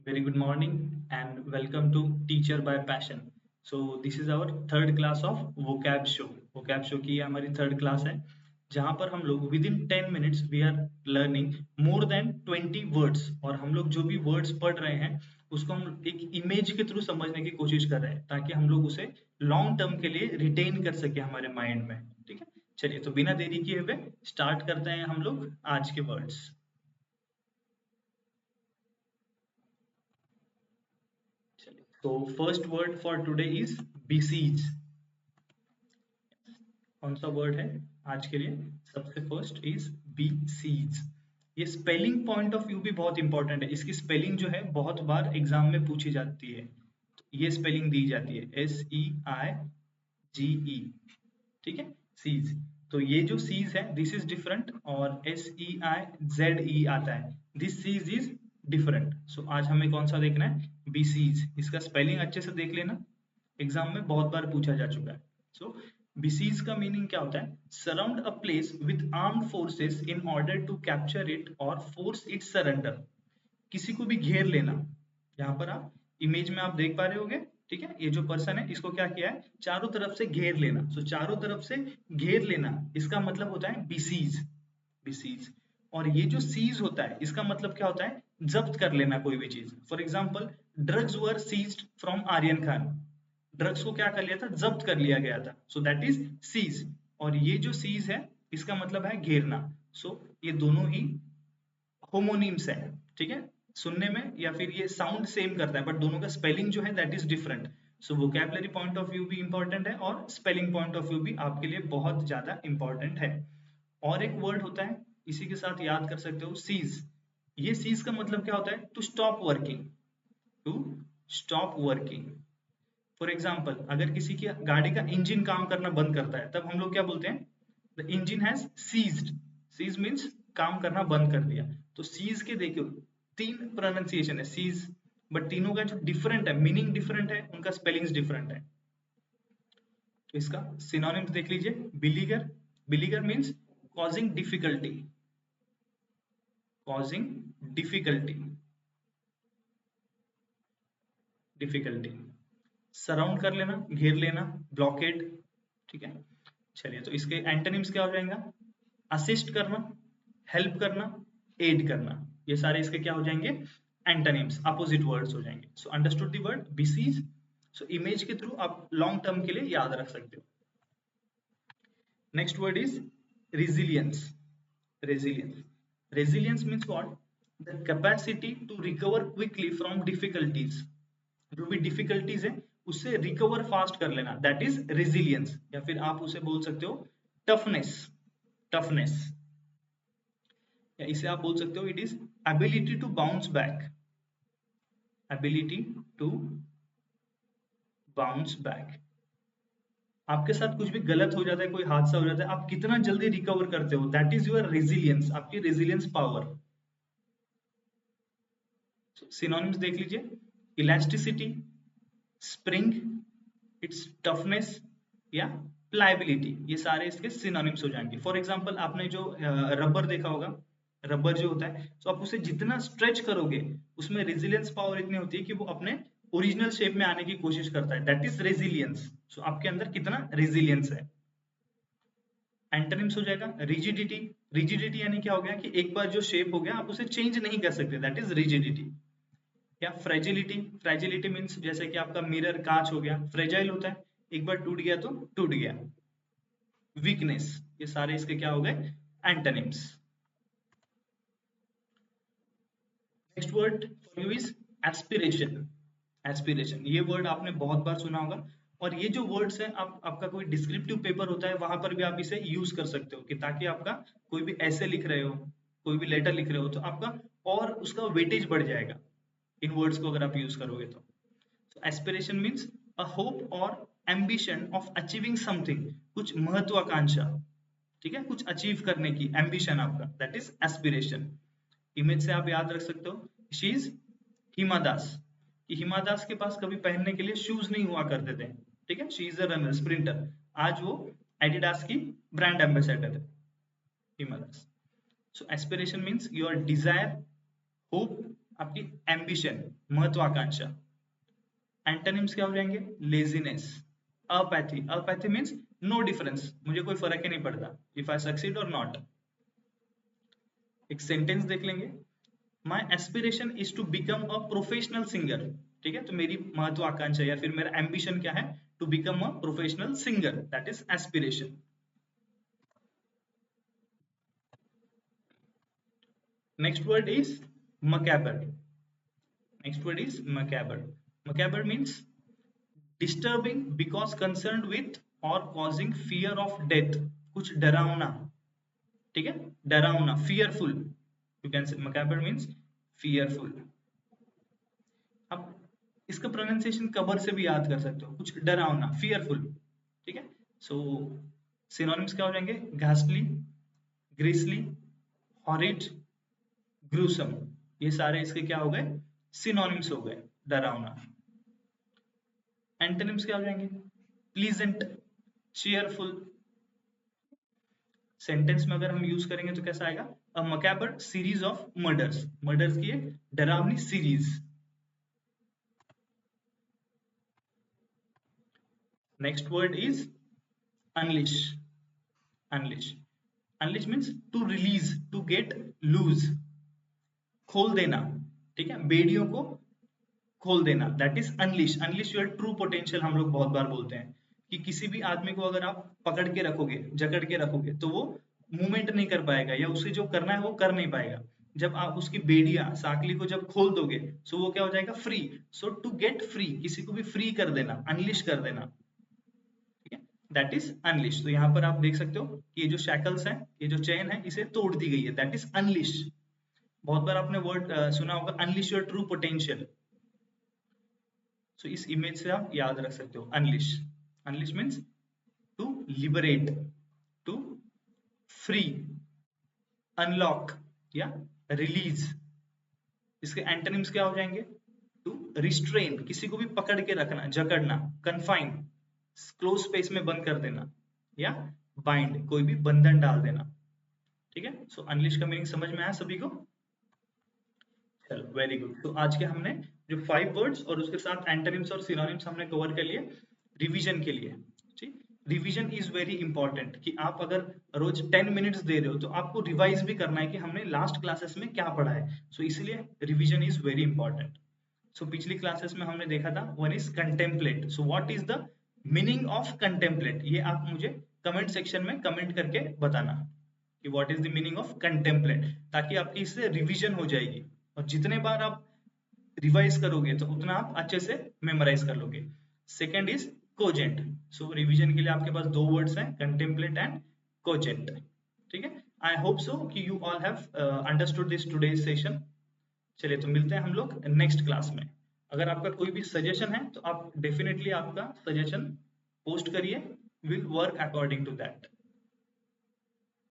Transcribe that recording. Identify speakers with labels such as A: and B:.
A: Very good morning and welcome to Teacher by Passion. So this is our third class of vocab show. vocab show की ये हमारी third class है जहाँ पर हम लोग within 10 minutes we are learning more than 20 words और हम लोग जो भी वर्ड्स पढ़ रहे हैं उसको हम एक इमेज के थ्रू समझने की कोशिश कर रहे हैं ताकि हम लोग उसे लॉन्ग टर्म के लिए रिटेन कर सके हमारे माइंड में। ठीक है, चलिए तो बिना देरी किए हुए स्टार्ट करते हैं हम लोग आज के वर्ड्स। तो first word for today is besiege। कौन सा वर्ड है आज के लिए? सबसे फर्स्ट इज besiege। ये स्पेलिंग पॉइंट ऑफ व्यू भी बहुत इंपॉर्टेंट है। इसकी स्पेलिंग जो है बहुत बार एग्जाम में पूछी जाती है। तो ये स्पेलिंग दी जाती है SEIGE। ठीक है, सीज। तो ये जो सीज है दिस इज डिफरेंट और SEIZE आता है, दिस सीज इज डिफरेंट। सो आज हमें कौन सा देखना है? बीसीज। इसका स्पेलिंग अच्छे से देख लेना, एग्जाम में बहुत बार पूछा जा चुका है। सो बीसीज का मीनिंग क्या होता है? Surround a place with armed forces in order to capture it और फोर्स इट सरेंडर। किसी को भी घेर लेना। यहाँ पर आप इमेज में आप देख पा रहे होगे। ठीक है, ये जो पर्सन है इसको क्या किया है? चारों तरफ से घेर लेना। सो चारों तरफ से घेर लेना इसका मतलब होता है बिसीज। बिसीज। और ये जो सीज होता है इसका मतलब क्या होता है? जब्त कर लेना कोई भी चीज। For example drugs were seized from Aryan Khan. Drugs को क्या कर लिया था? जब्त कर लिया गया था। So that is seize. और ये जो सीज है इसका मतलब है घेरना। सो ये दोनों ही होमोनिम्स है। ठीक है, सुनने में या फिर ये साउंड सेम करता है बट दोनों का स्पेलिंग जो है that is different. So vocabulary point of view भी इंपॉर्टेंट है और स्पेलिंग पॉइंट ऑफ व्यू भी आपके लिए बहुत ज्यादा इंपॉर्टेंट है। और एक वर्ड होता है इसी के साथ याद कर सकते हो, सीज। ये सीज का मतलब क्या होता है? To stop working. To stop working. For example अगर किसी की गाड़ी का इंजन काम करना बंद करता है तब हम लोग क्या बोलते हैं? The engine has seized. Seize means काम करना बंद कर दिया। तो सीज के देखो तीन प्रोनाउंसिएशन है सीज, बट तीनों का जो डिफरेंट है, मीनिंग डिफरेंट है, उनका स्पेलिंग्स डिफरेंट है। तो इसका सिनोनिम्स देख लीजिए। Beleaguer. Beleaguer means causing difficulty. Causing difficulty. Difficulty. Surround कर लेना, घेर लेना, ब्लॉकेड। ठीक है, चलिए तो इसके एंटोनिम्स क्या हो जाएगा? असिस्ट करना, हेल्प करना, एड करना। ये सारे इसके क्या हो जाएंगे? एंटोनिम्स, अपोजिट वर्ड्स हो जाएंगे। So understood the word besiege. So image के थ्रू आप लॉन्ग टर्म के लिए याद रख सकते हो। Next word is resilience। resilience। resilience means what? The capacity to recover quickly from difficulties। जो भी डिफिकल्टीज है उससे रिकवर फास्ट कर लेना, दैट इज रेजिलियंस। या फिर आप उसे बोल सकते हो टफनेस। टफनेस। या इसे आप बोल सकते हो it is ability to bounce back. Ability to bounce back. आपके साथ कुछ भी गलत हो जाता है, कोई हादसा हो जाता है, आप कितना जल्दी रिकवर करते हो, दैट इज योर रेजिलियंस, आपकी रेजिलियंस पावर। सिनोनिम्स देख लीजिए। इलास्टिसिटी, स्प्रिंग, इट्स टफनेस या प्लायबिलिटी। ये सारे इसके सिनोनिम्स हो जाएंगे। फॉर एग्जांपल आपने जो रबर देखा होगा, रबर जो होता है तो आप उसे जितना स्ट्रेच करोगे उसमें रेजिलियंस पावर इतनी होती है कि वो अपने ओरिजिनल शेप में आने की कोशिश करता है, दैट इज रेजिलियंस। सो आपके अंदर कितना रेजिलियंस है। एंटोनिम्स हो जाएगा रिजिडिटी। रिजिडिटी यानी क्या हो गया कि एक बार जो शेप हो गया आप उसे चेंज नहीं कर सकते, दैट इज रिजिडिटी। या फ्रेजिलिटी। फ्रेजिलिटी मीन्स जैसे कि आपका मिरर कांच हो गया, फ्रेजाइल होता है, एक बार टूट गया तो टूट गया। वीकनेस। ये सारे इसके क्या हो गए? Antonyms. Next word for you is aspiration. Aspiration ये वर्ड आपने बहुत बार सुना होगा और ये जो वर्ड्स है आप आपका कोई डिस्क्रिप्टिव पेपर होता है वहां पर भी आप इसे यूज कर सकते हो कि ताकि आपका कोई भी ऐसे लिख रहे हो, कोई भी लेटर लिख रहे हो तो आपका और उसका वेटेज बढ़ जाएगा इन वर्ड्स को अगर आप यूज करोगे तो। एस्पिरेशन मीन्स अ होप और एम्बिशन ऑफ अचीविंग समथिंग, कुछ महत्वाकांक्षा। ठीक है, कुछ अचीव करने की एम्बिशन आपका, दैट इज एस्पिरेशन। इमेज से आप याद रख सकते हो, शी इज हिमा दास। कि हिमा दास के पास कभी पहनने के लिए शूज नहीं हुआ करते थे। ठीक है, she is a runner, sprinter. आज वो एडिडास की ब्रांड एम्बेसडर है, Hima Das. So aspiration means your desire, hope, आपकी एम्बिशन, महत्वाकांक्षा। एंटोनिम्स क्या हो जाएंगे? Laziness, apathy. Apathy means no difference, मुझे कोई फर्क ही नहीं पड़ता, इफ आई सक्सीड और नॉट। एक सेंटेंस देख लेंगे, my aspiration is to become a professional singer. ठीक है, तो मेरी महत्वाकांक्षा या फिर मेरा एम्बिशन क्या है? To become a professional singer, that is aspiration. Next word is macabre. Next word is macabre. Macabre means disturbing because concerned with or causing fear of death, कुछ डरावना। ठीक है, डरावना, fearful, you can say macabre means fearful। अब इसका pronunciation cover से भी याद कर सकते हो, कुछ डरावना, fearful। ठीक है, सो सिनोनिम्स क्या हो जाएंगे? घासली, ग्रीसली, हॉरिड, ग्रूसम। ये सारे इसके क्या हो गए? सिनोनिम्स हो गए, डरावना। एंटोनिम्स क्या हो जाएंगे? Pleasant, cheerful. सेंटेंस में अगर हम यूज करेंगे तो कैसा आएगा? A macabre series of murders, murders की एक डरावनी series. Next word is unleash. Unleash, unleash means to release, to get loose, खोल देना। ठीक है, बेड़ियों को खोल देना, that is unleash. Unleash your true potential, हम लोग बहुत बार बोलते हैं कि किसी भी आदमी को अगर आप पकड़ के रखोगे, जकड़ के रखोगे, तो वो मूवमेंट नहीं कर पाएगा या उसे जो करना है वो कर नहीं पाएगा। जब आप उसकी बेड़ियां, साकली को जब खोल दोगे, सो वो क्या हो जाएगा? Free. So to get free, किसी को भी फ्री कर देना, अनलिश कर देना। ठीक है, दैट इज अनलिश। तो यहाँ पर आप देख सकते हो कि ये जो शैकल्स है, ये जो चेन है, इसे तोड़ दी गई है, दैट इज अनलिश। बहुत बार आपने वर्ड सुना होगा, unleash your true potential. So इस इमेज से आप याद रख सकते हो, unleash. Unleash means to liberate, to free, unlock या रिलीज। इसके एंटोनिम्स क्या हो जाएंगे? टू रिस्ट्रेन, किसी को भी पकड़ के रखना, जकड़ना, कन्फाइन, क्लोज स्पेस में बंद कर देना, या बाइंड, कोई भी बंधन डाल देना। ठीक है, सो अनलिश का मीनिंग समझ में आया सभी को? चलो, वेरी गुड। तो आज के हमने जो 5 वर्ड्स और उसके साथ एंटोनिम्स और सिनोनिम्स हमने कवर कर लिए रिवीजन के लिए। ठीक, रिवीजन इज वेरी इंपॉर्टेंट कि आप अगर रोज 10 मिनट्स दे रहे हो तो आपको रिवाइज भी करना है कि हमने लास्ट क्लासेस में क्या पढ़ा है। सो इसलिए रिवीजन इज वेरी इंपॉर्टेंट। सो पिछली क्लासेस में हमने देखा था, one is contemplate. So what is the meaning of contemplate? ये आप मुझे कमेंट सेक्शन में कमेंट करके बताना कि what is the meaning of contemplate, ताकि आपकी इससे रिवीजन हो जाएगी और जितने बार आप रिवाइज करोगे तो उतना आप अच्छे से मेमोराइज कर लोगे। Second is cogent. So revision के लिए आपके पास 2 वर्ड्स हैं, कंटेम्पलेट एंड कोजेंट। ठीक है, आई होप सो कि you all have understood this today's session. चलिए, तो मिलते हैं हम लोग नेक्स्ट क्लास में। अगर आपका कोई भी सजेशन है तो आप डेफिनेटली आपका सजेशन पोस्ट करिए, will work according to that.